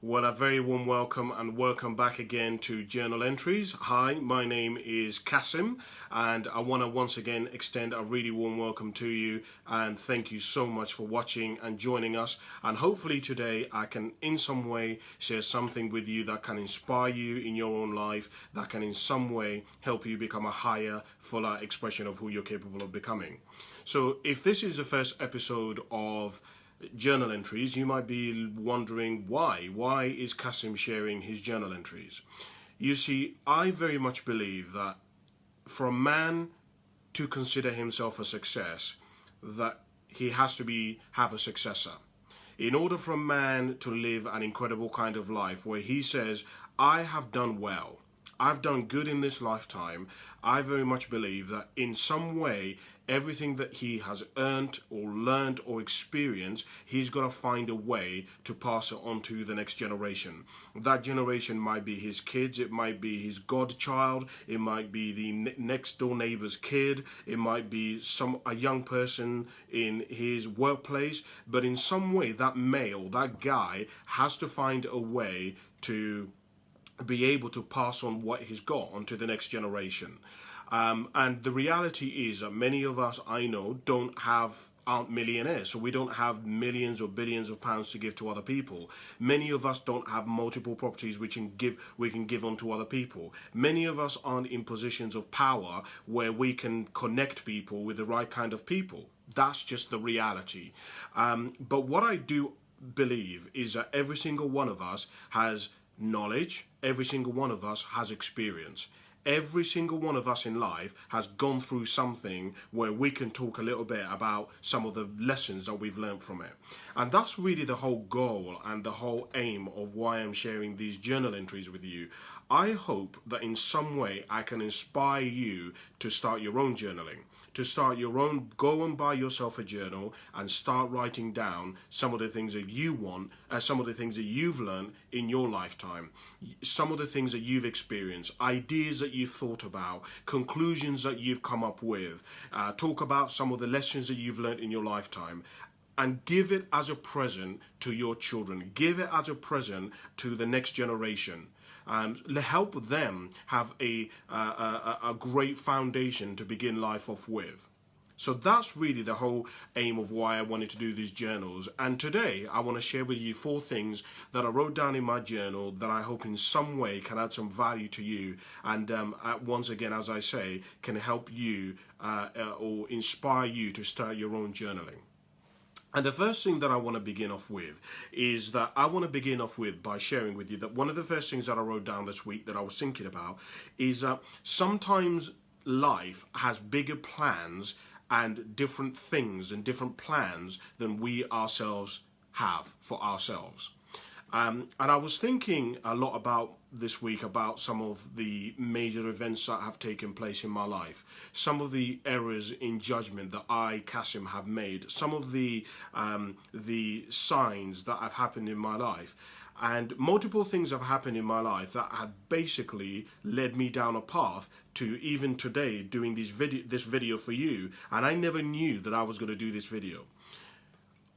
Well, a very warm welcome and welcome back again to Journal Entries. Hi, my name is Cassim, and I want to once again extend a really warm welcome to you and thank you so much for watching and joining us. And hopefully today I can in some way share something with you that can inspire you in your own life, that can in some way help you become a higher, fuller expression of who you're capable of becoming. So if this is the first episode of journal entries, you might be wondering why. Why is Cassim sharing his journal entries? You see, I very much believe that for a man to consider himself a success, that he has to have a successor. In order for a man to live an incredible kind of life where he says, I have done well, I've done good in this lifetime, I very much believe that in some way, everything that he has earned or learned or experienced, he's got to find a way to pass it on to the next generation. That generation might be his kids, it might be his godchild, it might be the next door neighbor's kid, it might be a young person in his workplace, but in some way that male, that guy, has to find a way to be able to pass on what he's got onto the next generation. And the reality is that many of us, I know, aren't millionaires, so we don't have millions or billions of pounds to give to other people. Many of us don't have multiple properties we can give on to other people. Many of us aren't in positions of power where we can connect people with the right kind of people. That's just the reality. But what I do believe is that every single one of us has knowledge, every single one of us has experience. Every single one of us in life has gone through something where we can talk a little bit about some of the lessons that we've learned from it. And that's really the whole goal and the whole aim of why I'm sharing these journal entries with you. I hope that in some way I can inspire you to start your own journaling, to start your own, go and buy yourself a journal and start writing down some of the things that you want, some of the things that you've learned in your lifetime, some of the things that you've experienced, ideas that you've thought about, conclusions that you've come up with, talk about some of the lessons that you've learned in your lifetime, and give it as a present to your children. Give it as a present to the next generation. Help them have a great foundation to begin life off with. So that's really the whole aim of why I wanted to do these journals. And today I want to share with you 4 things that I wrote down in my journal that I hope in some way can add some value to you. And once again, as I say, can help you or inspire you to start your own journaling. And the first thing that I want to begin off with is that I want to begin off with by sharing with you that one of the first things that I wrote down this week that I was thinking about is that sometimes life has bigger plans and different things and different plans than we ourselves have for ourselves. And I was thinking a lot about this week about some of the major events that have taken place in my life, some of the errors in judgment that I, Cassim, have made, some of the signs that have happened in my life. And multiple things have happened in my life that have basically led me down a path to even today doing this video for you. And I never knew that I was going to do this video.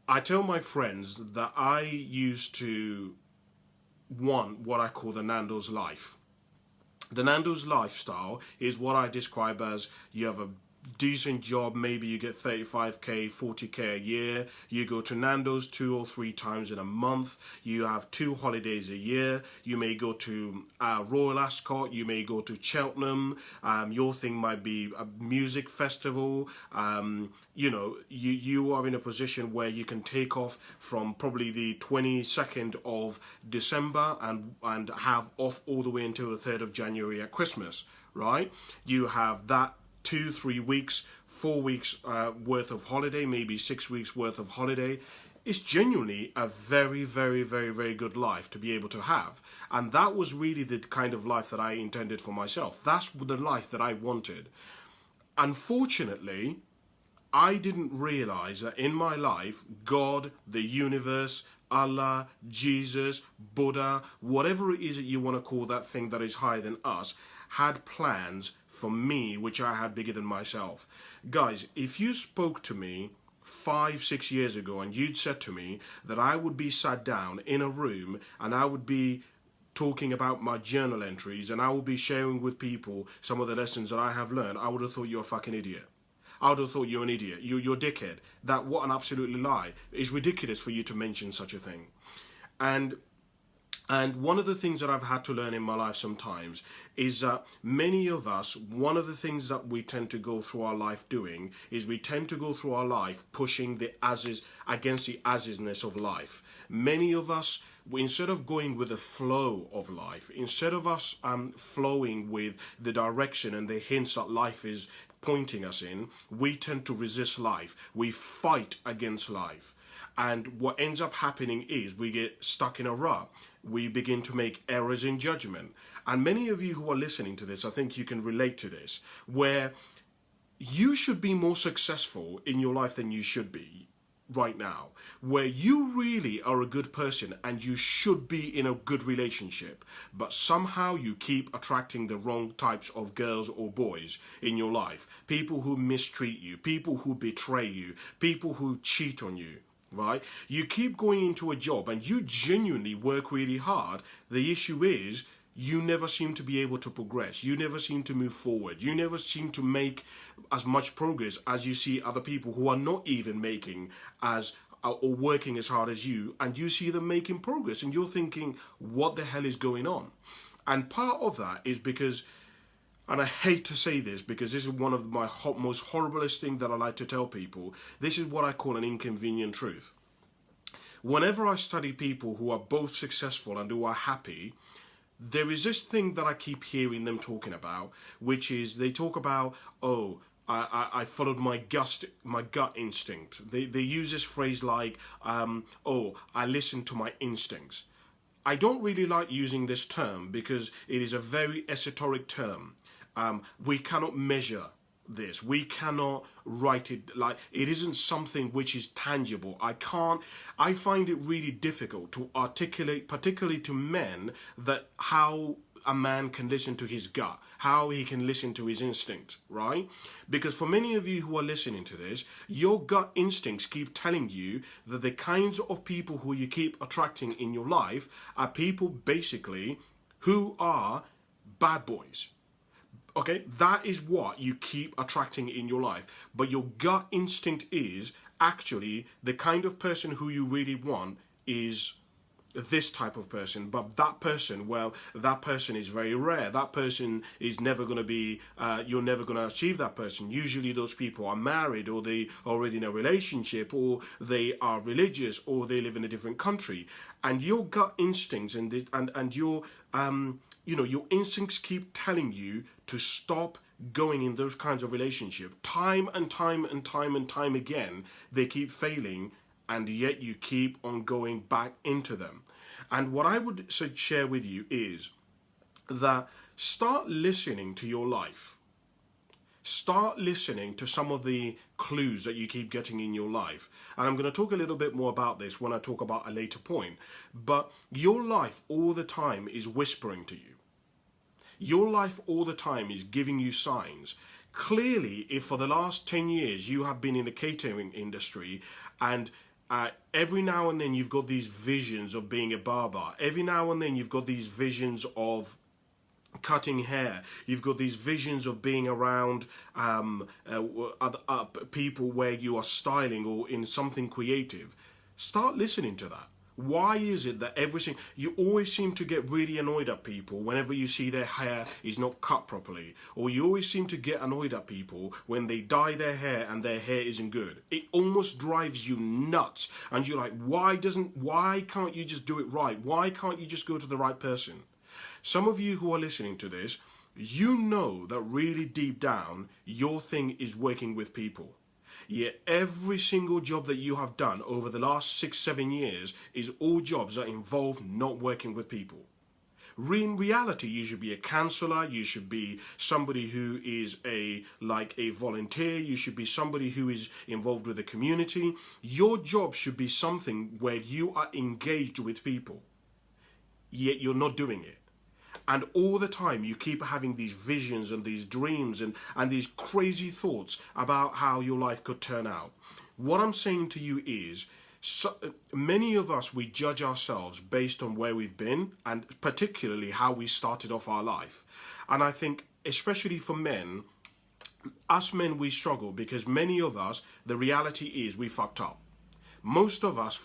I tell my friends that I used to want what I call the Nandos Life. The Nandos lifestyle is what I describe as you have a decent job, maybe you get 35k, 40k a year, you go to Nando's 2 or 3 times in a month, you have 2 holidays a year, you may go to Royal Ascot, you may go to Cheltenham, your thing might be a music festival, you know, you are in a position where you can take off from probably the 22nd of December and have off all the way until the 3rd of January at Christmas, right? You have that 2-3 weeks, 4 weeks worth of holiday, maybe 6 weeks worth of holiday. It's genuinely a very, very, very, very good life to be able to have. And that was really the kind of life that I intended for myself. That's the life that I wanted. Unfortunately, I didn't realize that in my life, God, the universe, Allah, Jesus, Buddha, whatever it is that you want to call that thing that is higher than us, had plans for me which I had bigger than myself. Guys, if you spoke to me 5, 6 years ago, and you'd said to me that I would be sat down in a room and I would be talking about my journal entries and I will be sharing with people some of the lessons that I have learned, I would have thought you're a fucking idiot. I would have thought you're an idiot. You're a dickhead. That, what an absolutely lie. It's ridiculous for you to mention such a thing. And one of the things that I've had to learn in my life sometimes is that many of us, one of the things that we tend to go through our life doing is we tend to go through our life pushing the asses against the assness of life. Many of us, instead of going with the flow of life, instead of us flowing with the direction and the hints that life is pointing us in, we tend to resist life. We fight against life. And what ends up happening is we get stuck in a rut. We begin to make errors in judgment. And many of you who are listening to this, I think you can relate to this, where you should be more successful in your life than you should be right now, where you really are a good person and you should be in a good relationship, but somehow you keep attracting the wrong types of girls or boys in your life. People who mistreat you, people who betray you, people who cheat on you. Right? You keep going into a job and you genuinely work really hard. The issue is you never seem to be able to progress. You never seem to move forward. You never seem to make as much progress as you see other people who are not even making as or working as hard as you, and you see them making progress and you're thinking, what the hell is going on? And part of that is because, and I hate to say this because this is one of my most horriblest things that I like to tell people. This is what I call an inconvenient truth. Whenever I study people who are both successful and who are happy, there is this thing that I keep hearing them talking about, which is they talk about, oh, I followed my gut instinct. They use this phrase like, oh, I listened to my instincts. I don't really like using this term because it is a very esoteric term. We cannot measure this. We cannot write it, like it isn't something which is tangible. I find it really difficult to articulate, particularly to men, that how a man can listen to his gut, how he can listen to his instinct, right? Because for many of you who are listening to this, your gut instincts keep telling you that the kinds of people who you keep attracting in your life are people basically who are bad boys. Okay, that is what you keep attracting in your life. But your gut instinct is actually the kind of person who you really want is this type of person. But that person, well, that person is very rare. That person is never going to be, you're never going to achieve that person. Usually those people are married, or they are already in a relationship, or they are religious, or they live in a different country. And your gut instincts and your your instincts keep telling you to stop going in those kinds of relationships. Time and time and time and time again, they keep failing, and yet you keep on going back into them. And what I would share with you is that start listening to your life. Start listening to some of the clues that you keep getting in your life. And I'm going to talk a little bit more about this when I talk about a later point. But your life all the time is whispering to you. Your life all the time is giving you signs. Clearly, if for the last 10 years you have been in the catering industry and every now and then you've got these visions of being a barber, every now and then you've got these visions of cutting hair, you've got these visions of being around people where you are styling or in something creative, start listening to that. Why is it that you always seem to get really annoyed at people whenever you see their hair is not cut properly, or you always seem to get annoyed at people when they dye their hair and their hair isn't good? It almost drives you nuts, and you're like, why can't you just do it right? Why can't you just go to the right person? Some of you who are listening to this, you know that really deep down your thing is working with people. Yet every single job that you have done over the last 6-7 years is all jobs that involve not working with people. In reality, you should be a counsellor, you should be somebody who is a volunteer, you should be somebody who is involved with the community. Your job should be something where you are engaged with people, yet you're not doing it. And all the time you keep having these visions and these dreams and these crazy thoughts about how your life could turn out. What I'm saying to you is, many of us, we judge ourselves based on where we've been and particularly how we started off our life. And I think, especially for men, us men, we struggle because many of us, the reality is we fucked up. Most of us,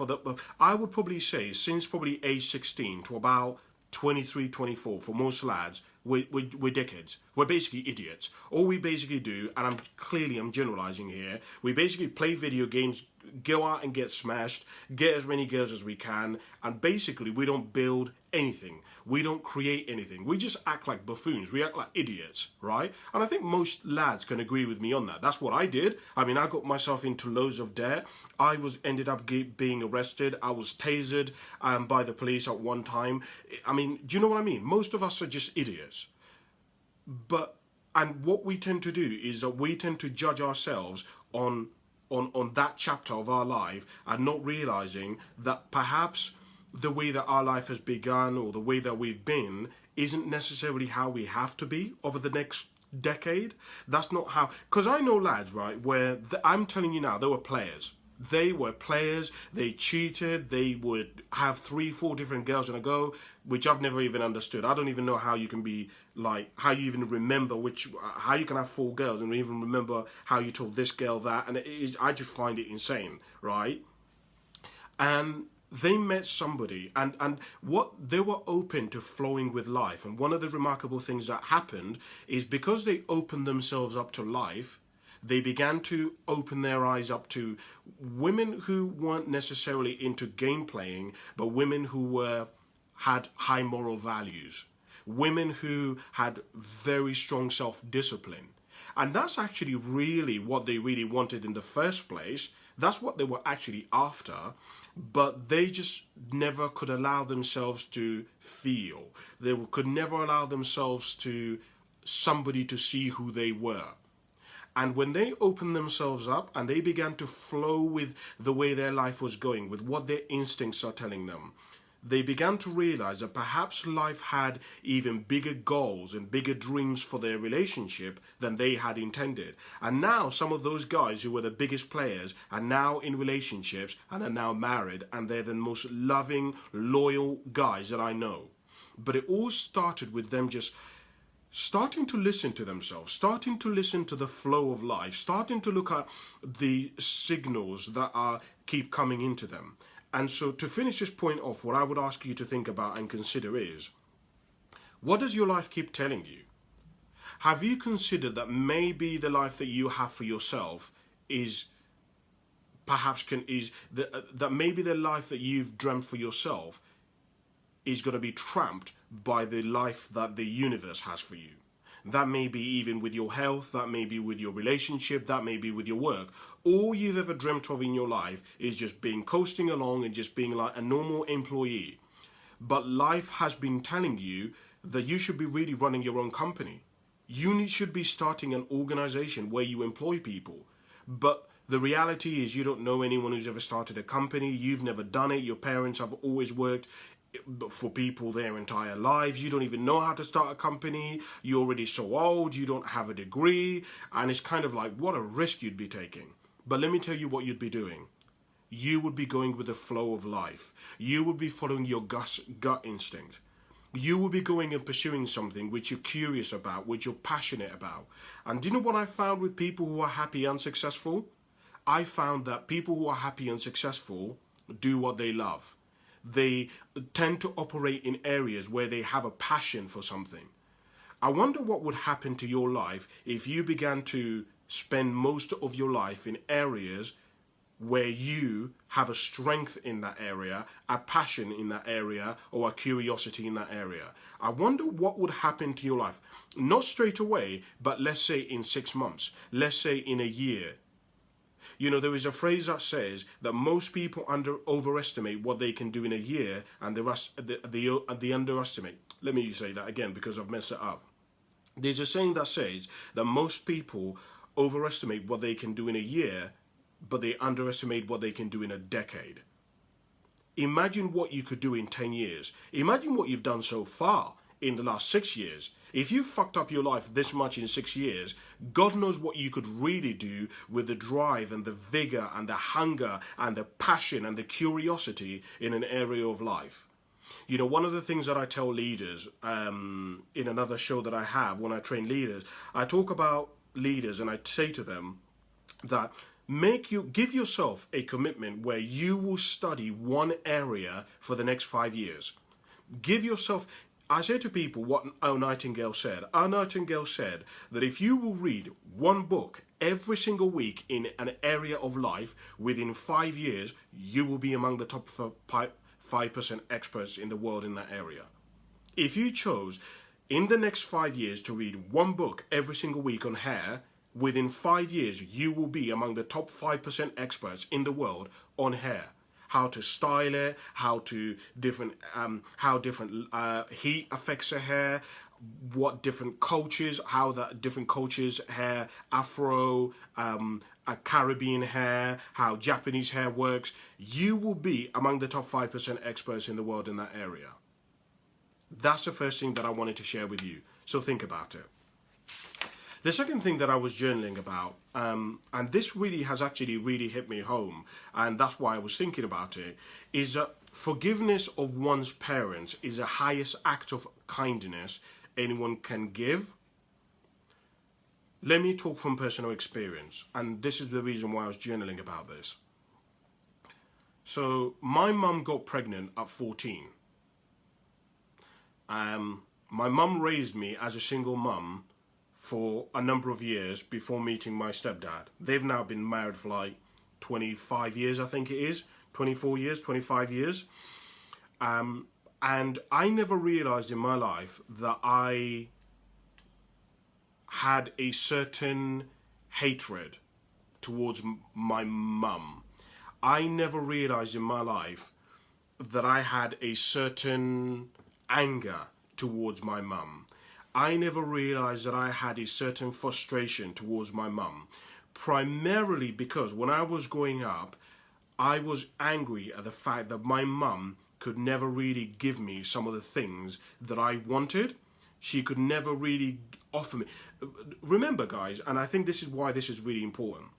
I would probably say since probably age 16 to about 23, 24, for most lads, we're dickheads. We're basically idiots. All we basically do, and I'm generalizing here, we basically play video games, go out and get smashed, get as many girls as we can, and basically we don't build anything. We don't create anything. We just act like buffoons. We act like idiots, right? And I think most lads can agree with me on that. That's what I did. I mean, I got myself into loads of debt. I ended up being arrested. I was tasered by the police at one time. I mean, do you know what I mean? Most of us are just idiots. And what we tend to do is that we tend to judge ourselves on that chapter of our life and not realizing that perhaps the way that our life has begun or the way that we've been isn't necessarily how we have to be over the next decade. That's not how, because I know lads, right, where I'm telling you now, they were players. They were players, they cheated, they would have 3, 4 different girls in a go, which I've never even understood. I don't even know how you can be like, how you even remember how you can have 4 girls and even remember how you told this girl that, and I just find it insane, right? And they met somebody and what they were open to flowing with life. And one of the remarkable things that happened is because they opened themselves up to life, they began to open their eyes up to women who weren't necessarily into game playing, but women who had high moral values, women who had very strong self-discipline. And that's actually really what they really wanted in the first place. That's what they were actually after, but they just never could allow themselves to feel. They could never allow themselves to somebody to see who they were. And when they opened themselves up and they began to flow with the way their life was going, with what their instincts are telling them, they began to realize that perhaps life had even bigger goals and bigger dreams for their relationship than they had intended. And now some of those guys who were the biggest players are now in relationships and are now married, and they're the most loving, loyal guys that I know. But it all started with them just starting to listen to themselves, starting to listen to the flow of life, starting to look at the signals that keep coming into them. And so to finish this point off, what I would ask you to think about and consider is, what does your life keep telling you? Have you considered that maybe the life that you have for yourself is that maybe the life that you've dreamt for yourself is going to be tramped by the life that the universe has for you? That may be even with your health, that may be with your relationship, that may be with your work. All you've ever dreamt of in your life is just being coasting along and just being like a normal employee. But life has been telling you that you should be really running your own company. You should be starting an organization where you employ people. But the reality is you don't know anyone who's ever started a company. You've never done it. Your parents have always worked for people their entire lives. You don't even know how to start a company. You're already so old. You don't have a degree. And it's kind of like, what a risk you'd be taking. But let me tell you what you'd be doing. You would be going with the flow of life. You would be following your gut instinct. You will be going and pursuing something which you're curious about, which you're passionate about. And do you know what I found with people who are happy and successful? I found that people who are happy and successful do what they love. They tend to operate in areas where they have a passion for something. I wonder what would happen to your life if you began to spend most of your life in areas where you have a strength in that area, a passion in that area, or a curiosity in that area. I wonder what would happen to your life. Not straight away, but let's say in 6 months, let's say in a year. You know, there is a phrase that says that most people overestimate what they can do in a year, and the underestimate. Let me say that again because I've messed it up. There's a saying that says that most people overestimate what they can do in a year, but they underestimate what they can do in a decade. Imagine what you could do in 10 years. Imagine what you've done so far in the last 6 years. If you fucked up your life this much in 6 years, God knows what you could really do with the drive and the vigor and the hunger and the passion and the curiosity in an area of life. You know, one of the things that I tell leaders in another show that I have when I train leaders, I talk about leaders and I say to them that give yourself a commitment where you will study one area for the next 5 years. Give yourself, I say to people what our Nightingale said. Our Nightingale said that if you will read one book every single week in an area of life, within 5 years, you will be among the top 5% experts in the world in that area. If you chose in the next 5 years to read one book every single week on hair, within 5 years, you will be among the top 5% experts in the world on hair. How to style it, how different heat affects the hair, what different cultures, how that different cultures' hair, Afro, a Caribbean hair, how Japanese hair works. You will be among the top 5% experts in the world in that area. That's the first thing that I wanted to share with you. So think about it. The second thing that I was journaling about, and this really has actually really hit me home, and that's why I was thinking about it, is that forgiveness of one's parents is the highest act of kindness anyone can give. Let me talk from personal experience, and this is the reason why I was journaling about this. So my mum got pregnant at 14. My mum raised me as a single mum for a number of years before meeting my stepdad. They've now been married for like 25 years, I think it is. 24 years, 25 years. And I never realized in my life that I had a certain hatred towards my mum. I never realized in my life that I had a certain anger towards my mum. I never realized that I had a certain frustration towards my mum, primarily because when I was growing up, I was angry at the fact that my mum could never really give me some of the things that I wanted. She could never really offer me. Remember, guys, and I think this is why this is really important.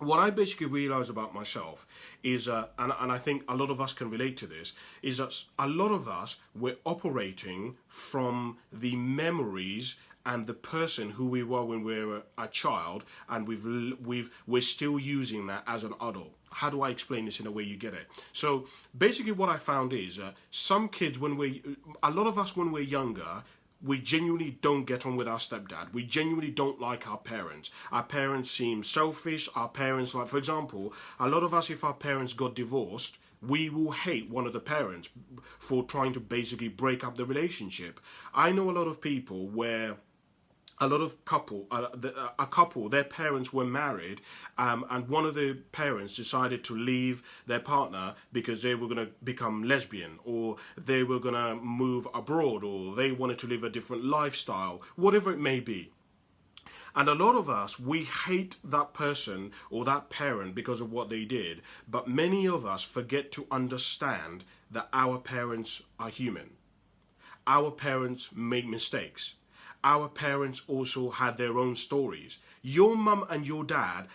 What I basically realized about myself is, and I think a lot of us can relate to this, is that a lot of us, we're operating from the memories and the person who we were when we were a child, and we're still using that as an adult. How do I explain this in a way you get it? So basically what I found is some kids, a lot of us when we're younger, we genuinely don't get on with our stepdad. We genuinely don't like our parents. Our parents seem selfish. Our parents, like for example, a lot of us, if our parents got divorced, we will hate one of the parents for trying to basically break up the relationship. I know a lot of people where a couple, their parents were married, and one of the parents decided to leave their partner because they were going to become lesbian, or they were going to move abroad, or they wanted to live a different lifestyle, whatever it may be. And a lot of us, we hate that person or that parent because of what they did, but many of us forget to understand that our parents are human. Our parents make mistakes. Our parents also had their own stories. Your mum and your dad,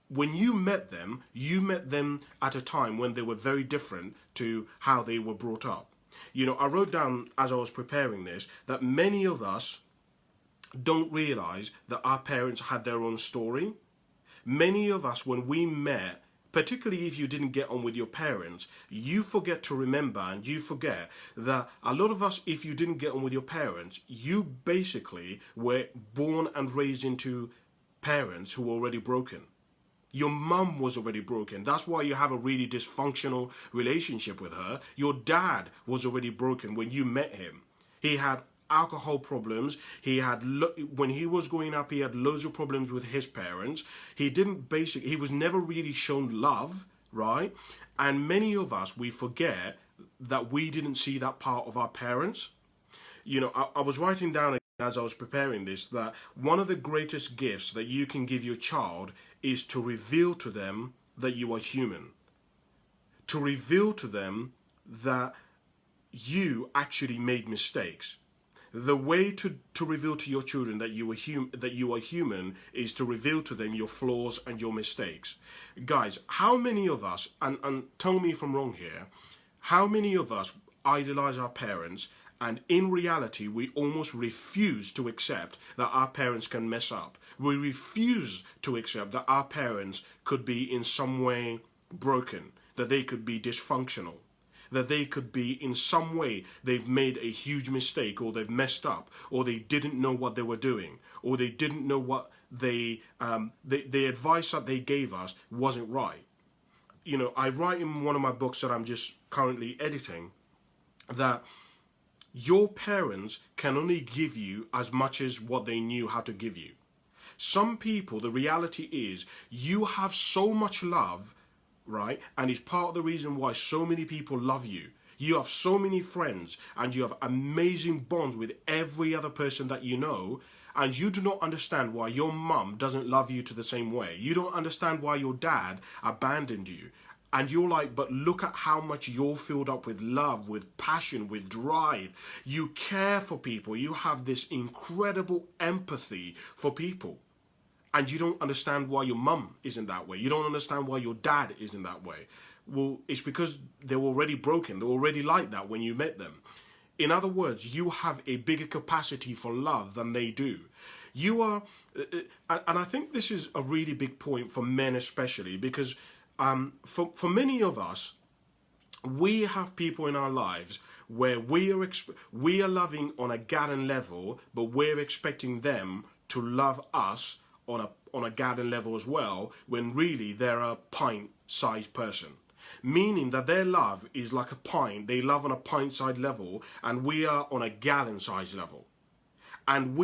when you met them at a time when they were very different to how they were brought up. You know, I wrote down as I was preparing this that many of us don't realize that our parents had their own story. Many of us, when we met, particularly if you didn't get on with your parents, you forget to remember, and you forget that a lot of us, if you didn't get on with your parents, you basically were born and raised into parents who were already broken. Your mum was already broken. That's why you have a really dysfunctional relationship with her. Your dad was already broken when you met him. He had alcohol problems. When he was growing up, he had loads of problems with his parents. He was never really shown love, right? And many of us, we forget that we didn't see that part of our parents. You know, I was writing down as I was preparing this that one of the greatest gifts that you can give your child is to reveal to them that you are human. To reveal to them that you actually made mistakes. The way to reveal to your children that you are human is to reveal to them your flaws and your mistakes. Guys, how many of us, and tell me if I'm wrong here, how many of us idolize our parents, and in reality we almost refuse to accept that our parents can mess up. We refuse to accept that our parents could be in some way broken, that they could be dysfunctional, that they could be in some way they've made a huge mistake, or they've messed up, or they didn't know what they were doing, or they didn't know what the advice that they gave us wasn't right. You know, I write in one of my books that I'm just currently editing that your parents can only give you as much as what they knew how to give you. Some people, the reality is, you have so much love, right? And it's part of the reason why so many people love you. You have so many friends and you have amazing bonds with every other person that you know, and you do not understand why your mum doesn't love you to the same way. You don't understand why your dad abandoned you. And you're like, but look at how much you're filled up with love, with passion, with drive. You care for people. You have this incredible empathy for people. And you don't understand why your mum isn't that way. You don't understand why your dad isn't that way. Well, it's because they were already broken. They were already like that when you met them. In other words, you have a bigger capacity for love than they do. You are, and I think this is a really big point for men especially, because for many of us, we have people in our lives where we are loving on a garden level, but we're expecting them to love us on a garden level as well, when really they're a pint-sized person. Meaning that their love is like a pint, they love on a pint-sized level, and we are on a gallon-sized level. And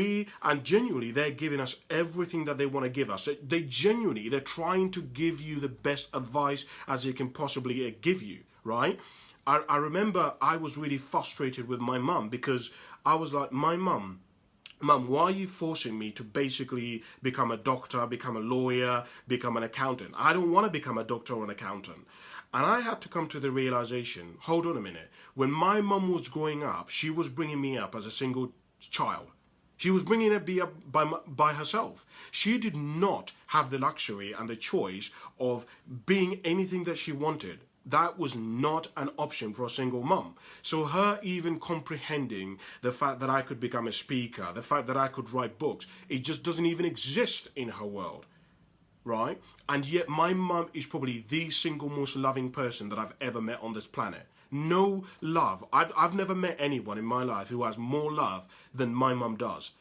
genuinely, they're giving us everything that they want to give us. They're trying to give you the best advice as they can possibly give you, right? I remember I was really frustrated with my mum, because I was like, Mum, why are you forcing me to basically become a doctor, become a lawyer, become an accountant? I don't want to become a doctor or an accountant. And I had to come to the realization, hold on a minute. When my mum was growing up, she was bringing me up as a single child. She was bringing me up by herself. She did not have the luxury and the choice of being anything that she wanted. That was not an option for a single mum. So her even comprehending the fact that I could become a speaker, the fact that I could write books, it just doesn't even exist in her world, right? And yet my mum is probably the single most loving person that I've ever met on this planet. No love. I've never met anyone in my life who has more love than my mum does.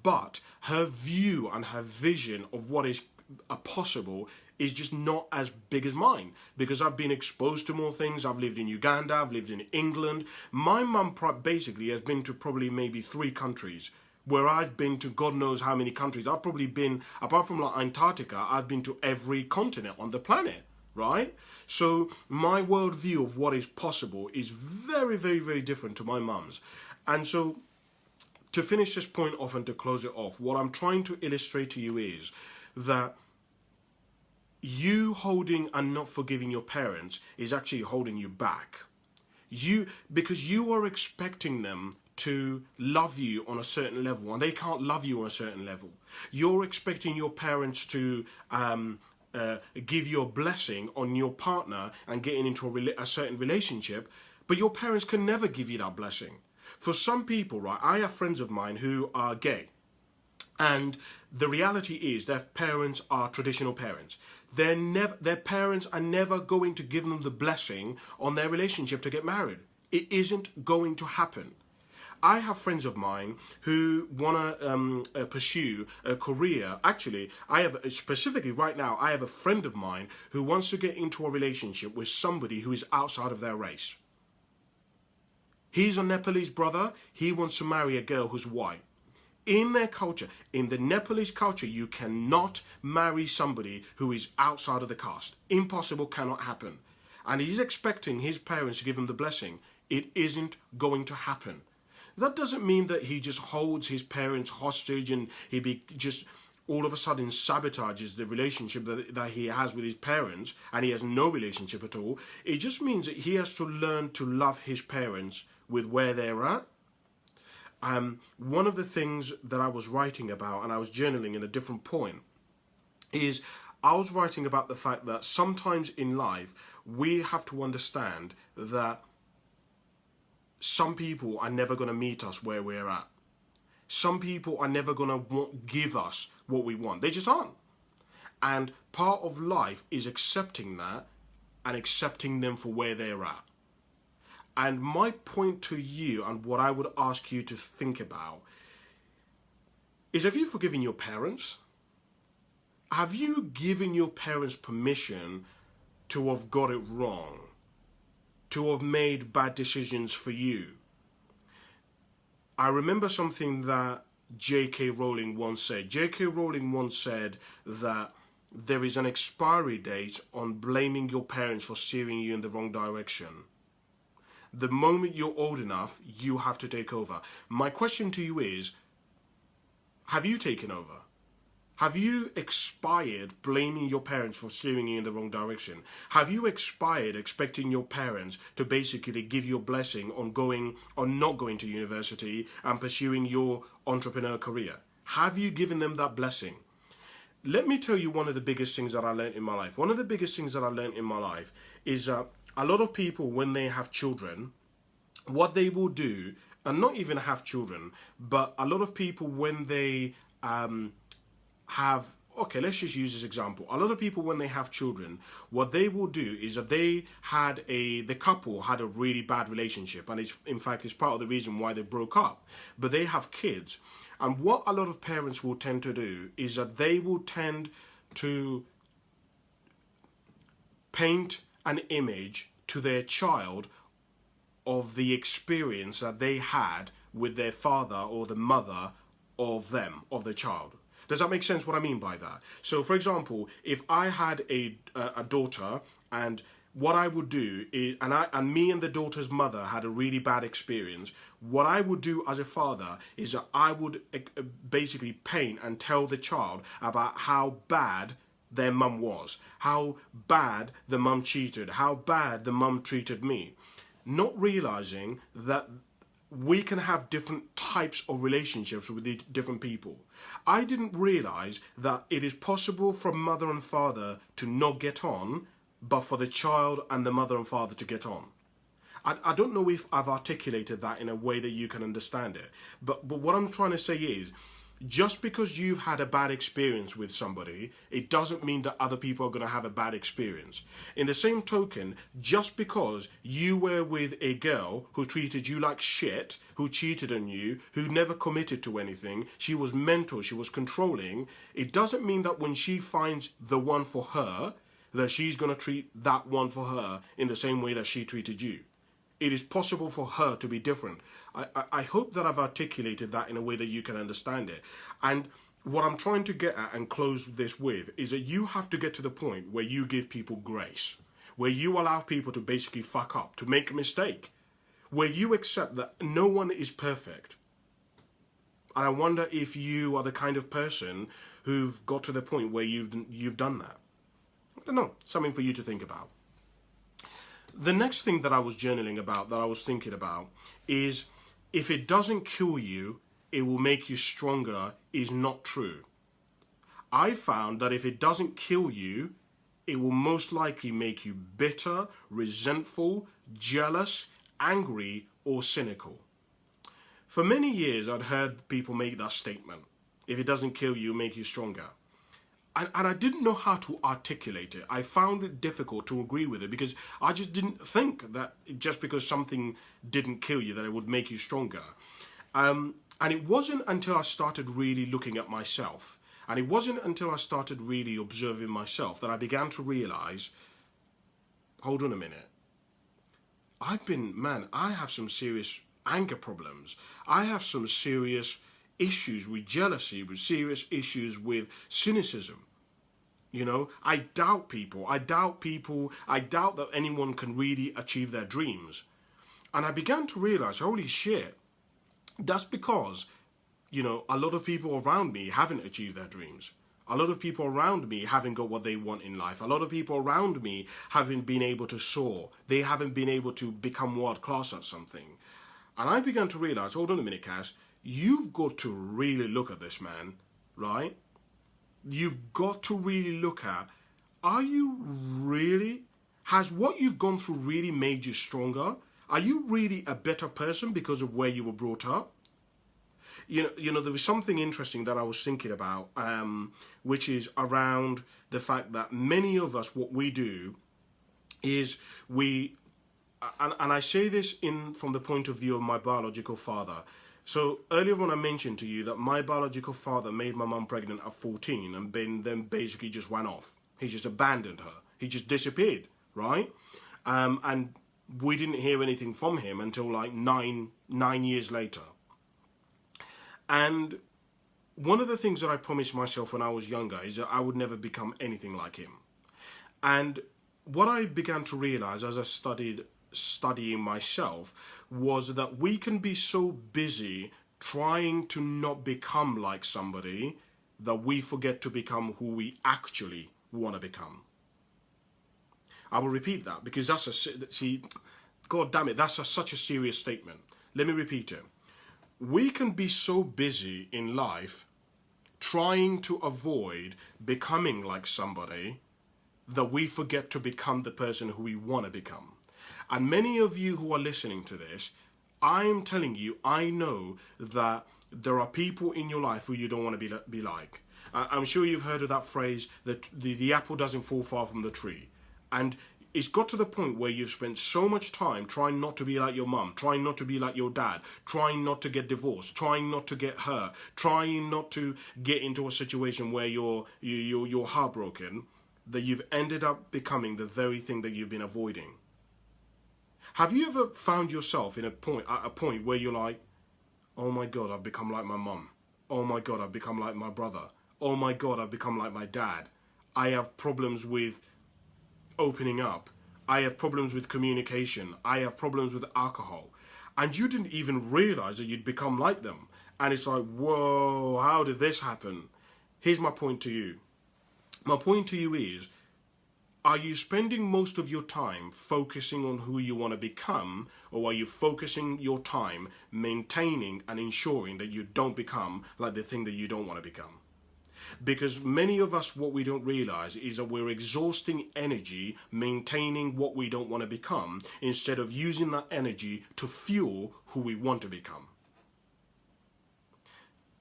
But her view and her vision of what is possible is just not as big as mine, because I've been exposed to more things. I've lived in Uganda, I've lived in England. My mum basically has been to probably maybe 3 countries, where I've been to God knows how many countries. I've probably been, apart from like Antarctica, I've been to every continent on the planet, right? So my worldview of what is possible is very, very, very different to my mum's. And so to finish this point off and to close it off, what I'm trying to illustrate to you is that you holding and not forgiving your parents is actually holding you back. Because you are expecting them to love you on a certain level, and they can't love you on a certain level. You're expecting your parents to give you a blessing on your partner and getting into a certain relationship, but your parents can never give you that blessing. For some people, right, I have friends of mine who are gay, and the reality is their parents are traditional parents. Their parents are never going to give them the blessing on their relationship to get married. It isn't going to happen. I have friends of mine who want to pursue a career. Actually, specifically right now, I have a friend of mine who wants to get into a relationship with somebody who is outside of their race. He's a Nepalese brother. He wants to marry a girl who's white. In their culture, in the Nepalese culture, you cannot marry somebody who is outside of the caste. Impossible, cannot happen. And he's expecting his parents to give him the blessing. It isn't going to happen. That doesn't mean that he just holds his parents hostage and just all of a sudden sabotages the relationship that he has with his parents, and he has no relationship at all. It just means that he has to learn to love his parents with where they're at. One of the things that I was writing about, and I was journaling in a different point, is I was writing about the fact that sometimes in life we have to understand that some people are never going to meet us where we're at. Some people are never going to give us what we want. They just aren't. And part of life is accepting that and accepting them for where they're at. And my point to you, and what I would ask you to think about, is, have you forgiven your parents? Have you given your parents permission to have got it wrong? To have made bad decisions for you? I remember something that J.K. Rowling once said. J.K. Rowling once said that there is an expiry date on blaming your parents for steering you in the wrong direction. The moment you're old enough, you have to take over. My question to you is, have you taken over? Have you expired blaming your parents for steering you in the wrong direction? Have you expired expecting your parents to basically give you a blessing on not going to university and pursuing your entrepreneur career? Have you given them that blessing? Let me tell you one of the biggest things that I learned in my life. One of the biggest things that I learned in my life is a lot of people, when they have children, what they will do, and not even have children, but a lot of people, when they let's just use this example. A lot of people, when they have children, what they will do is that the couple had a really bad relationship, and in fact it's part of the reason why they broke up. But they have kids, and what a lot of parents will tend to do is that they will tend to paint an image to their child of the experience that they had with their father or the mother of the child. Does that make sense what I mean by that? So, for example, if I had a daughter, and what I would do is, and me and the daughter's mother had a really bad experience, what I would do as a father is that I would basically paint and tell the child about how bad their mum was, how bad the mum cheated, how bad the mum treated me, not realizing that we can have different types of relationships with different people. I didn't realize that it is possible for mother and father to not get on, but for the child and the mother and father to get on. I don't know if I've articulated that in a way that you can understand it, but what I'm trying to say is, just because you've had a bad experience with somebody, it doesn't mean that other people are going to have a bad experience. In the same token, just because you were with a girl who treated you like shit, who cheated on you, who never committed to anything, she was mental, she was controlling, it doesn't mean that when she finds the one for her, that she's going to treat that one for her in the same way that she treated you. It is possible for her to be different. I hope that I've articulated that in a way that you can understand it. And what I'm trying to get at and close this with is that you have to get to the point where you give people grace, where you allow people to basically fuck up, to make a mistake, where you accept that no one is perfect. And I wonder if you are the kind of person who've got to the point where you've done that. I don't know, something for you to think about. The next thing that I was journaling about, that I was thinking about, is if it doesn't kill you, it will make you stronger is not true. I found that if it doesn't kill you, it will most likely make you bitter, resentful, jealous, angry, or cynical. For many years, I'd heard people make that statement. If it doesn't kill you, it'll make you stronger. And I didn't know how to articulate it. I found it difficult to agree with it because I just didn't think that just because something didn't kill you that it would make you stronger. And it wasn't until I started really looking at myself, and it wasn't until I started really observing myself that I began to realize, hold on a minute. I have some serious anger problems. I have some serious issues with jealousy, with serious issues with cynicism. You know, I doubt people. I doubt that anyone can really achieve their dreams. And I began to realize, holy shit, that's because, you know, a lot of people around me haven't achieved their dreams. A lot of people around me haven't got what they want in life. A lot of people around me haven't been able to soar. They haven't been able to become world class at something. And I began to realize, hold on a minute, Cass, you've got to really look at this, man, right? You've got to really look at, are you really, has what you've gone through really made you stronger? Are you really a better person because of where you were brought up? There was something interesting that I was thinking about, which is around the fact that many of us, what we do is and I say this from the point of view of my biological father. So earlier on I mentioned to you that my biological father made my mum pregnant at 14 and then basically just ran off. He just abandoned her. He just disappeared, right? And we didn't hear anything from him until like nine years later. And one of the things that I promised myself when I was younger is that I would never become anything like him. And what I began to realize as I studying myself was that we can be so busy trying to not become like somebody that we forget to become who we actually want to become. I will repeat that because God damn it, that's such a serious statement. Let me repeat it. We can be so busy in life trying to avoid becoming like somebody that we forget to become the person who we want to become. And many of you who are listening to this, I'm telling you, I know that there are people in your life who you don't want to be like. I'm sure you've heard of that phrase that the apple doesn't fall far from the tree. And it's got to the point where you've spent so much time trying not to be like your mum, trying not to be like your dad, trying not to get divorced, trying not to get hurt, trying not to get into a situation where you're heartbroken, that you've ended up becoming the very thing that you've been avoiding. Have you ever found yourself at a point where you're like, oh my God, I've become like my mum. Oh my God, I've become like my brother. Oh my God, I've become like my dad. I have problems with opening up. I have problems with communication. I have problems with alcohol. And you didn't even realize that you'd become like them. And it's like, whoa, how did this happen? Here's my point to you. My point to you is, are you spending most of your time focusing on who you want to become, or are you focusing your time maintaining and ensuring that you don't become like the thing that you don't want to become? Because many of us, what we don't realize is that we're exhausting energy maintaining what we don't want to become instead of using that energy to fuel who we want to become.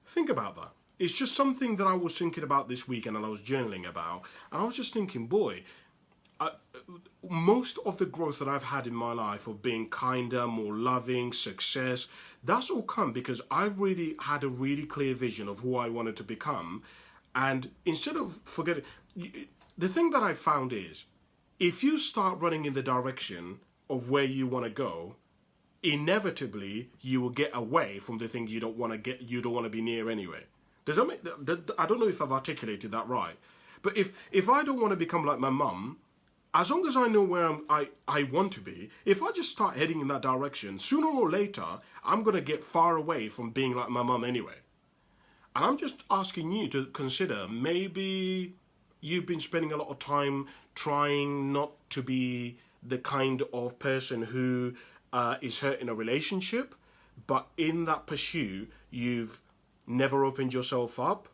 Think about that. It's just something that I was thinking about this weekend and I was journaling about. And I was just thinking, boy, most of the growth that I've had in my life of being kinder, more loving, success, that's all come because I've really had a really clear vision of who I wanted to become. And instead of forgetting, the thing that I found is, if you start running in the direction of where you want to go, inevitably you will get away from the thing you don't want to be near anyway. Does that make? I don't know if I've articulated that right. But if I don't want to become like my mum, as long as I know where I want to be, if I just start heading in that direction, sooner or later, I'm going to get far away from being like my mum anyway. And I'm just asking you to consider, maybe you've been spending a lot of time trying not to be the kind of person who is hurt in a relationship, but in that pursuit, you've never opened yourself up.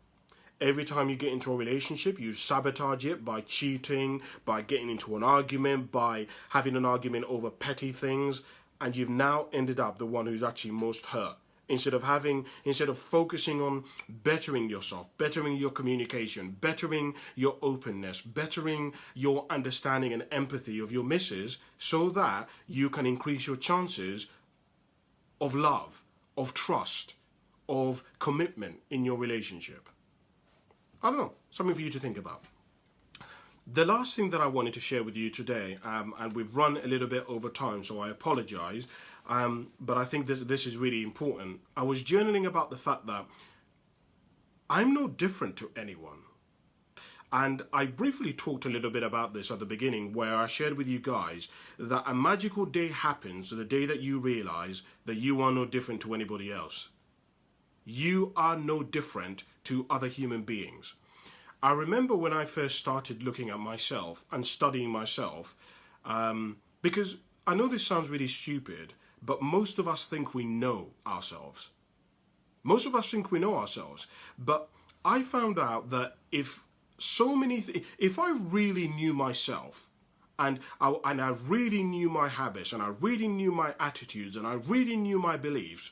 Every time you get into a relationship, you sabotage it by cheating, by getting into an argument, by having an argument over petty things, and you've now ended up the one who's actually most hurt. Instead of focusing on bettering yourself, bettering your communication, bettering your openness, bettering your understanding and empathy of your missus, so that you can increase your chances of love, of trust, of commitment in your relationship. I don't know, something for you to think about. The last thing that I wanted to share with you today, and we've run a little bit over time, so I apologize, but I think this is really important. I was journaling about the fact that I'm no different to anyone. And I briefly talked a little bit about this at the beginning, where I shared with you guys that a magical day happens the day that you realize that you are no different to anybody else. You are no different to other human beings. I remember when I first started looking at myself and studying myself, because I know this sounds really stupid, but most of us think we know ourselves. Most of us think we know ourselves. But I found out that if if I really knew myself, and I really knew my habits, and I really knew my attitudes, and I really knew my beliefs,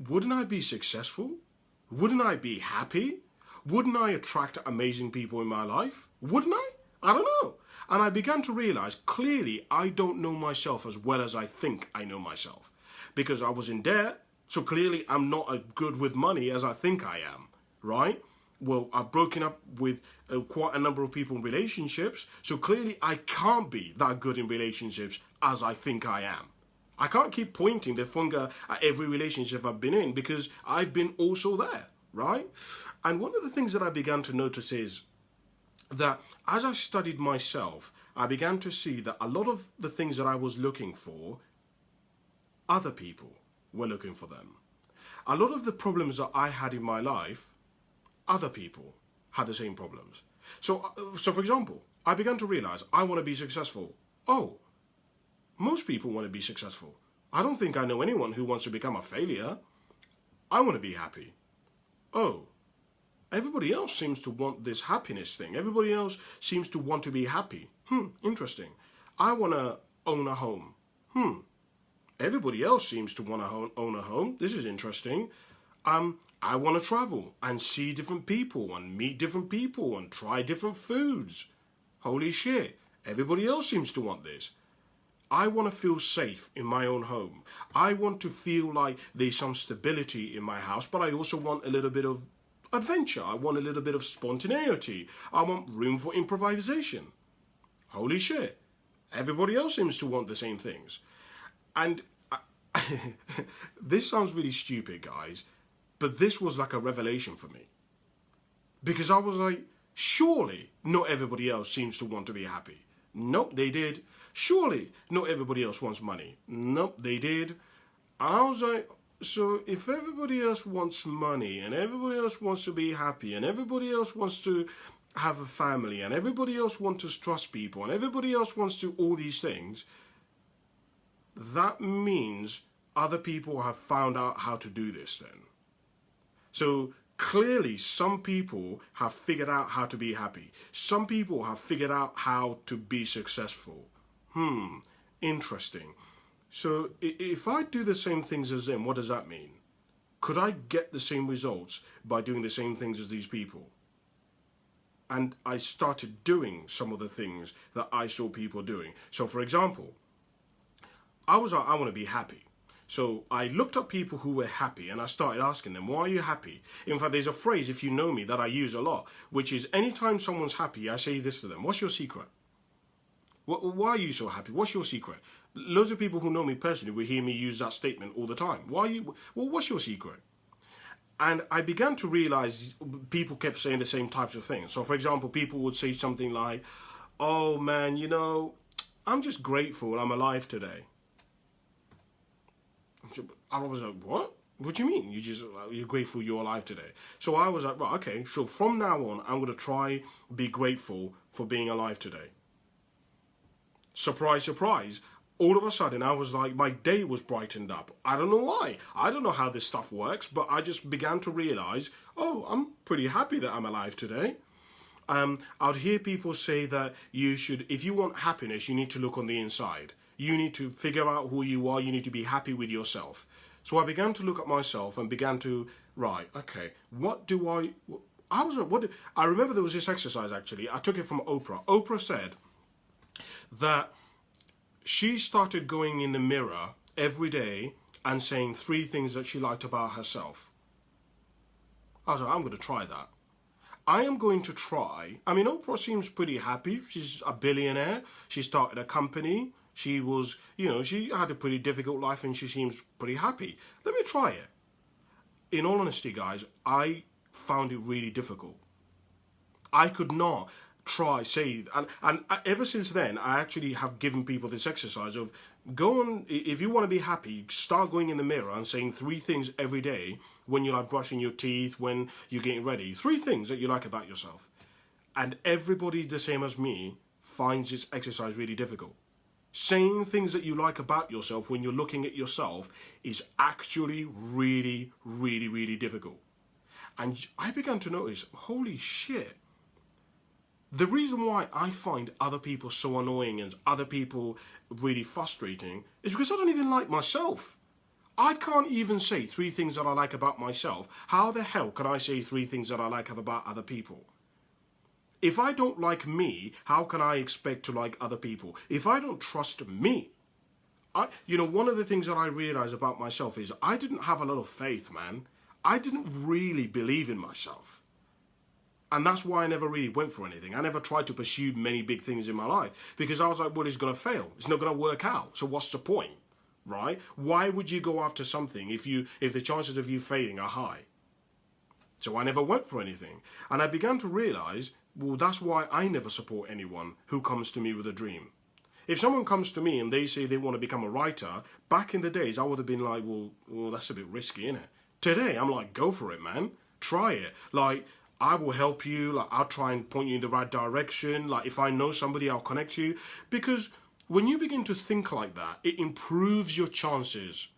wouldn't I be successful? Wouldn't I be happy? Wouldn't I attract amazing people in my life? Wouldn't I? I don't know. And I began to realize clearly I don't know myself as well as I think I know myself. Because I was in debt, so clearly I'm not as good with money as I think I am, right? Well, I've broken up with quite a number of people in relationships, so clearly I can't be that good in relationships as I think I am. I can't keep pointing the finger at every relationship I've been in because I've been also there, right? And one of the things that I began to notice is that as I studied myself, I began to see that a lot of the things that I was looking for, other people were looking for them. A lot of the problems that I had in my life, other people had the same problems. So for example, I began to realize I want to be successful. Oh, most people want to be successful. I don't think I know anyone who wants to become a failure. I want to be happy. Oh, everybody else seems to want this happiness thing. Everybody else seems to want to be happy. Interesting. I want to own a home. Everybody else seems to want to own a home. This is interesting. I want to travel and see different people and meet different people and try different foods. Holy shit. Everybody else seems to want this. I want to feel safe in my own home. I want to feel like there's some stability in my house, but I also want a little bit of adventure. I want a little bit of spontaneity. I want room for improvisation. Holy shit. Everybody else seems to want the same things. And this sounds really stupid, guys, but this was like a revelation for me. Because I was like, surely not everybody else seems to want to be happy. Nope, they did. Surely not everybody else wants money. Nope, they did. And I was like, so if everybody else wants money and everybody else wants to be happy and everybody else wants to have a family and everybody else wants to trust people and everybody else wants to do all these things, that means other people have found out how to do this then. So clearly some people have figured out how to be happy. Some people have figured out how to be successful. Interesting. So if I do the same things as them, what does that mean? Could I get the same results by doing the same things as these people? And I started doing some of the things that I saw people doing. So for example, I was like, I want to be happy. So I looked up people who were happy and I started asking them, why are you happy? In fact, there's a phrase, if you know me, that I use a lot, which is anytime someone's happy, I say this to them, what's your secret? Why are you so happy? What's your secret? Loads of people who know me personally will hear me use that statement all the time. What's your secret? And I began to realize people kept saying the same types of things. So for example, people would say something like, oh man, you know, I'm just grateful I'm alive today. I was like, what? What do you mean? You're grateful you're alive today? So I was like, right, okay, so from now on, I'm going to try be grateful for being alive today. Surprise, surprise. All of a sudden, I was like, my day was brightened up. I don't know why. I don't know how this stuff works, but I just began to realize, oh, I'm pretty happy that I'm alive today. I'd hear people say that you should, if you want happiness, you need to look on the inside. You need to figure out who you are. You need to be happy with yourself. So I began to look at myself and began to, right, okay, I remember there was this exercise actually. I took it from Oprah. Oprah said that she started going in the mirror every day and saying 3 things that she liked about herself. I was like, I'm going to try that. I am going to try. I mean, Oprah seems pretty happy. She's a billionaire. She started a company. She was, she had a pretty difficult life and she seems pretty happy. Let me try it. In all honesty, guys, I found it really difficult. I could not and ever since then, I actually have given people this exercise of go on, if you want to be happy, start going in the mirror and saying 3 things every day when you're like brushing your teeth, when you're getting ready. 3 things that you like about yourself. And everybody the same as me finds this exercise really difficult. Saying things that you like about yourself when you're looking at yourself is actually really, really, really difficult. And I began to notice, holy shit, the reason why I find other people so annoying and other people really frustrating is because I don't even like myself. I can't even say 3 things that I like about myself. How the hell can I say 3 things that I like about other people? If I don't like me, how can I expect to like other people? If I don't trust me, one of the things that I realized about myself is I didn't have a lot of faith, man. I didn't really believe in myself. And that's why I never really went for anything. I never tried to pursue many big things in my life because I was like, well, it's going to fail. It's not going to work out. So what's the point, right? Why would you go after something if the chances of you failing are high? So I never went for anything. And I began to realize, well, that's why I never support anyone who comes to me with a dream. If someone comes to me and they say they want to become a writer, back in the days, I would have been like, well, that's a bit risky, innit? Today, I'm like, go for it, man. Try it. Like, I will help you. Like, I'll try and point you in the right direction. Like, if I know somebody, I'll connect you. Because when you begin to think like that, it improves your chances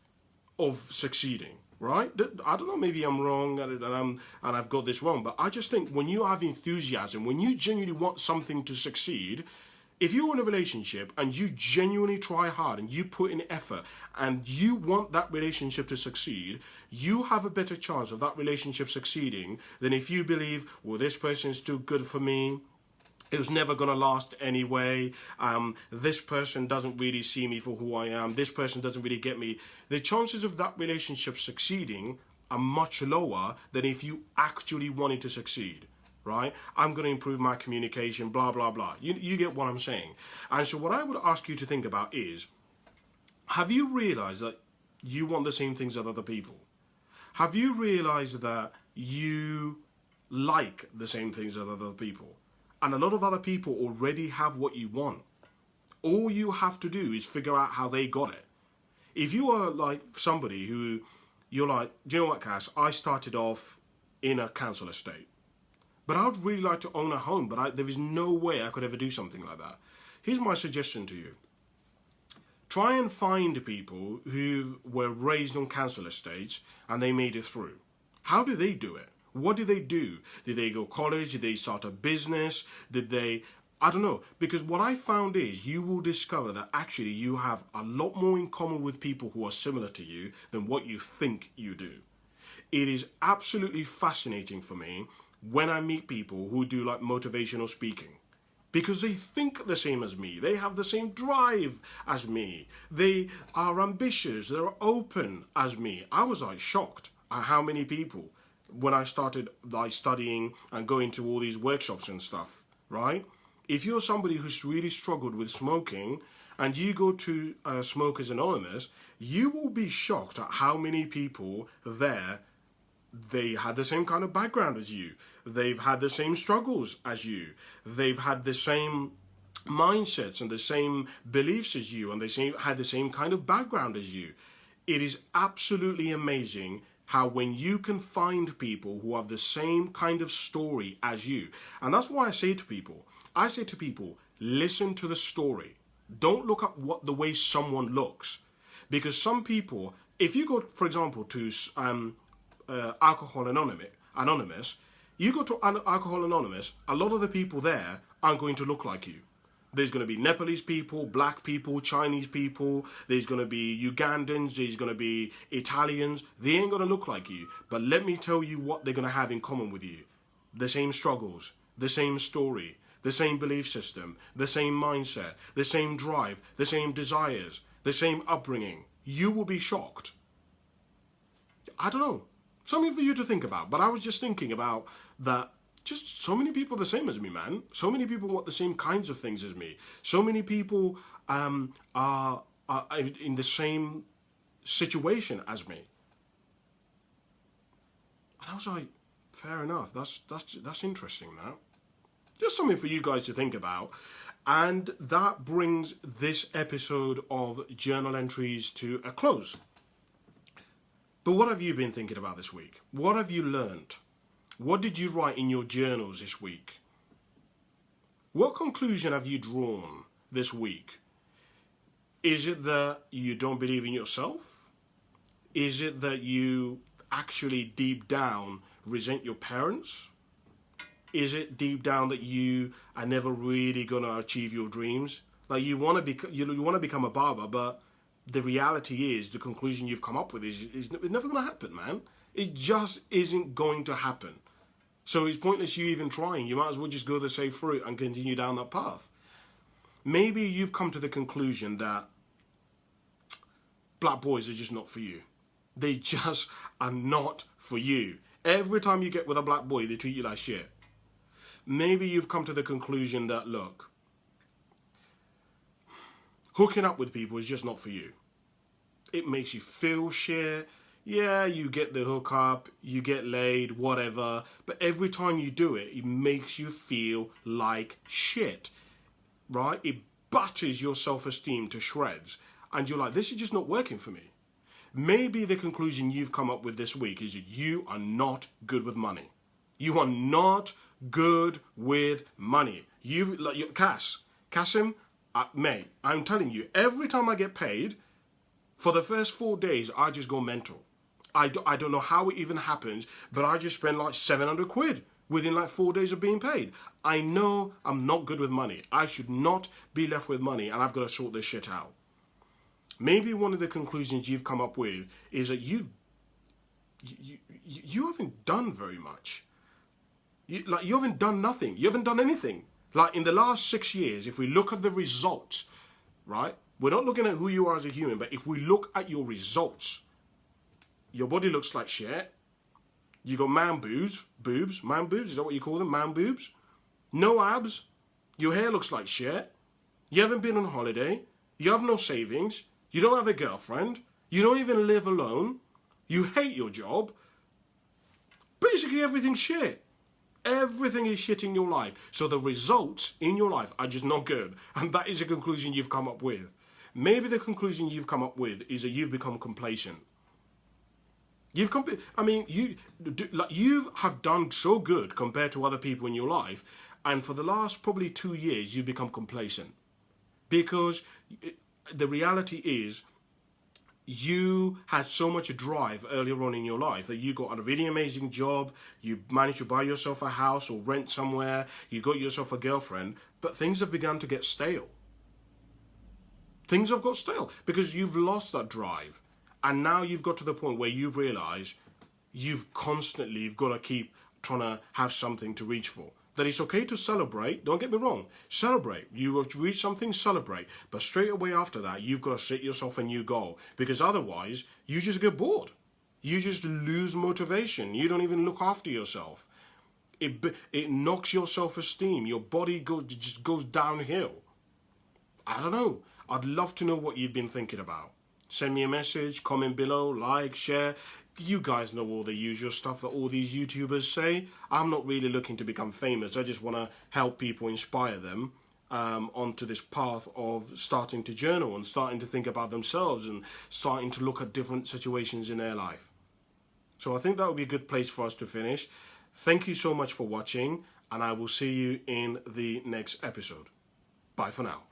of succeeding, right? I don't know, maybe I'm wrong and I've got this wrong, but I just think when you have enthusiasm, when you genuinely want something to succeed, if you're in a relationship and you genuinely try hard and you put in effort and you want that relationship to succeed, you have a better chance of that relationship succeeding than if you believe, well, this person's too good for me. It was never going to last anyway. This person doesn't really see me for who I am. This person doesn't really get me. The chances of that relationship succeeding are much lower than if you actually wanted to succeed. Right? I'm going to improve my communication, blah, blah, blah. You get what I'm saying. And so what I would ask you to think about is, have you realized that you want the same things as other people? Have you realized that you like the same things as other people? And a lot of other people already have what you want. All you have to do is figure out how they got it. If you are like somebody who, you're like, do you know what, Cass? I started off in a council estate. But I would really like to own a home, but there is no way I could ever do something like that. Here's my suggestion to you. Try and find people who were raised on council estates and they made it through. How do they do it? What did they do? Did they go to college? Did they start a business? I don't know. Because what I found is you will discover that actually you have a lot more in common with people who are similar to you than what you think you do. It is absolutely fascinating for me when I meet people who do like motivational speaking, because they think the same as me, they have the same drive as me, they are ambitious, they're open as me. I was like shocked at how many people, when I started like studying and going to all these workshops and stuff, right? If you're somebody who's really struggled with smoking and you go to Smokers Anonymous, you will be shocked at how many people there, they had the same kind of background as you. They've had the same struggles as you. They've had the same mindsets and the same beliefs as you, and they had the same kind of background as you. It is absolutely amazing how when you can find people who have the same kind of story as you, and that's why I say to people, listen to the story. Don't look at the way someone looks. Because some people, if you go, for example, to Alcohol Anonymous, you go to Alcohol Anonymous, a lot of the people there aren't going to look like you. There's going to be Nepalese people, black people, Chinese people, there's going to be Ugandans, there's going to be Italians. They ain't going to look like you. But let me tell you what they're going to have in common with you. The same struggles, the same story, the same belief system, the same mindset, the same drive, the same desires, the same upbringing. You will be shocked. I don't know. Something for you to think about. But I was just thinking about that. Just so many people the same as me, man. So many people want the same kinds of things as me. So many people are in the same situation as me. And I was like, fair enough. That's interesting. That just something for you guys to think about. And that brings this episode of Journal Entries to a close. But what have you been thinking about this week? What have you learned? What did you write in your journals this week? What conclusion have you drawn this week? Is it that you don't believe in yourself? Is it that you actually deep down resent your parents? Is it deep down that you are never really gonna achieve your dreams? Like you want to become a barber, but the reality is the conclusion you've come up with is it's never gonna happen, man. It just isn't going to happen. So it's pointless you even trying. You might as well just go the safe route and continue down that path. Maybe you've come to the conclusion that black boys are just not for you. They just are not for you. Every time you get with a black boy, they treat you like shit. Maybe you've come to the conclusion that, look, hooking up with people is just not for you. It makes you feel shit. Yeah, you get the hookup, you get laid, whatever. But every time you do it, it makes you feel like shit, right? It batters your self-esteem to shreds. And you're like, this is just not working for me. Maybe the conclusion you've come up with this week is that you are not good with money. You are not good with money. Cassim, mate, I'm telling you, every time I get paid, for the first 4 days, I just go mental. I don't know how it even happens, but I just spend like 700 quid within like 4 days of being paid. I know I'm not good with money. I should not be left with money, and I've got to sort this shit out. Maybe one of the conclusions you've come up with is that you haven't done very much. You haven't done nothing. You haven't done anything. Like in the last 6 years, if we look at the results, right? We're not looking at who you are as a human, but if we look at your results, your body looks like shit. You got man boobs, is that what you call them? Man boobs. No abs. Your hair looks like shit. You haven't been on holiday. You have no savings. You don't have a girlfriend. You don't even live alone. You hate your job. Basically everything's shit. Everything is shit in your life. So the results in your life are just not good. And that is a conclusion you've come up with. Maybe the conclusion you've come up with is that you've become complacent. You have done so good compared to other people in your life, and for the last probably 2 years you've become complacent, because the reality is you had so much drive earlier on in your life that you got a really amazing job, you managed to buy yourself a house or rent somewhere, you got yourself a girlfriend, but things have begun to get stale. Things have got stale because you've lost that drive. And now you've got to the point where you realise you've got to keep trying to have something to reach for. That it's okay to celebrate, don't get me wrong, celebrate. You will reach something, celebrate. But straight away after that, you've got to set yourself a new goal. Because otherwise, you just get bored. You just lose motivation. You don't even look after yourself. It knocks your self-esteem. Your body just goes downhill. I don't know. I'd love to know what you've been thinking about. Send me a message, comment below, like, share. You guys know all the usual stuff that all these YouTubers say. I'm not really looking to become famous. I just want to help people, inspire them onto this path of starting to journal and starting to think about themselves and starting to look at different situations in their life. So I think that would be a good place for us to finish. Thank you so much for watching, and I will see you in the next episode. Bye for now.